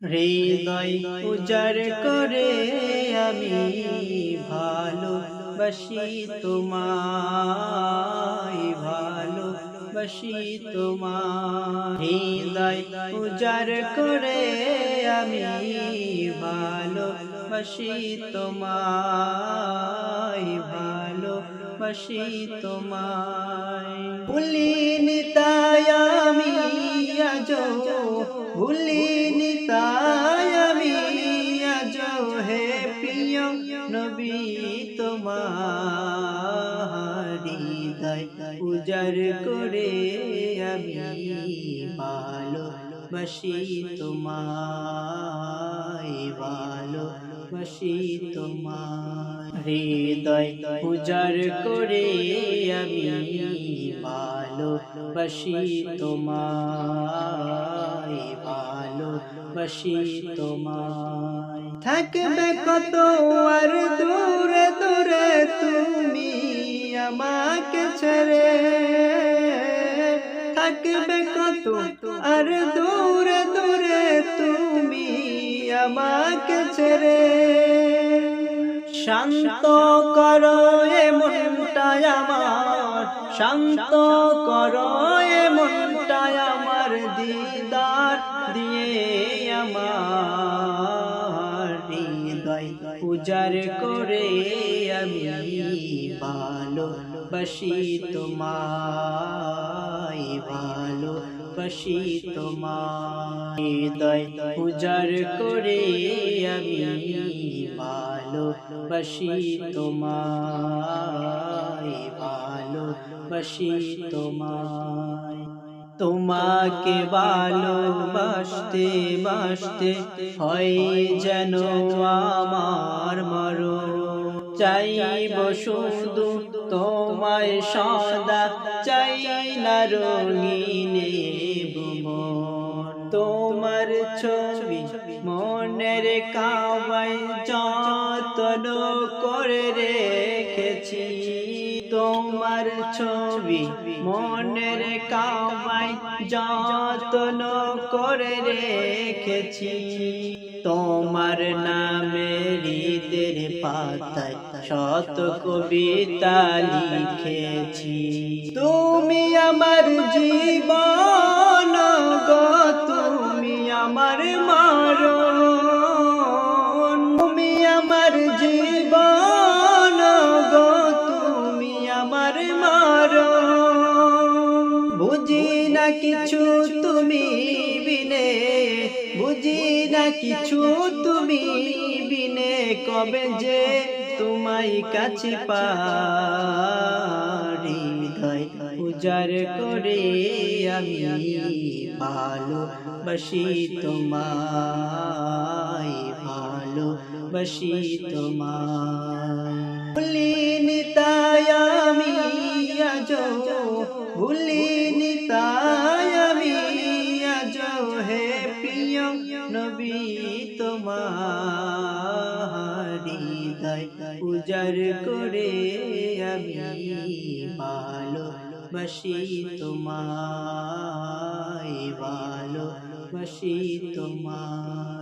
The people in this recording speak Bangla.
হৃদয় উজাড় করে আমি ভালোবাসি তোমায়, ভালোবাসি তোমায়। হৃদয় উজাড় করে আমি ভালোবাসি তোমায়, ভালোবাসি তোমায়। ভুলিনি তাই আমি আজো, ভুলিনি তাই আমি আজো হে প্রিয় নবী তোমার। হৃদয় উজাড় করে আমি ভালোবাসি তোমায়, ভালোবাসি তোমায়। হৃদয় উজাড় করে আমি ভালোবাসি তোমায়, ভালোবাসি তোমায়। থাকবে কত আর দূরে দূরে তুমি আমাকে ছেড়ে, থাকবে কত আর দূরে দূরে তুমি আমাকে ছেড়ে। শান্ত করো এ মনটা আমার, শান্ত করো এ মনটা আমার, দিদার দিয়ে আমার। হৃদয় উজাড় করে আমি ভালোবাসি তোমায়, ভালোবাসি তোমায়। হৃদয় উজাড় করে আমি ভালোবাসি তোমায়, ভালোবাসি তোমায়। তোমাকে ভালোবাসতে বাসতে হয় যেন আমার মরণ। চাইব শুধু তোমায় সদা, চাই না রঙিনে ভুবন। তোমার ছবি মনের কাবায় যত্ন করে রেখেছি, তোমার ছবি মনের কাবায় যত্ন করে রেখেছি। তোমার নামে হৃদের পাতায় শত কবিতা লিখেছি। তুমি আমার জীবন গো, তুমি আমার মরণ। তুমি আমার জীবন গো, তুমি আমার মরণ। বুঝি না কিছু তুমি বিনে, বুঝি না কিছু তুমি বিনে, কবে যে তোমায় কাছে পাই। হৃদয় উজাড় করে আমি ভালোবাসি তোমায়, ভালোবাসি তোমায়। ভুলিনি তাই আমি আজো, ভুলিনি তাই আমি আজো হে প্রিয় নবী তোমার। হৃদয় উজাড় করে আমি ভালোবাসি তোমায়, ভালোবাসি তোমায়।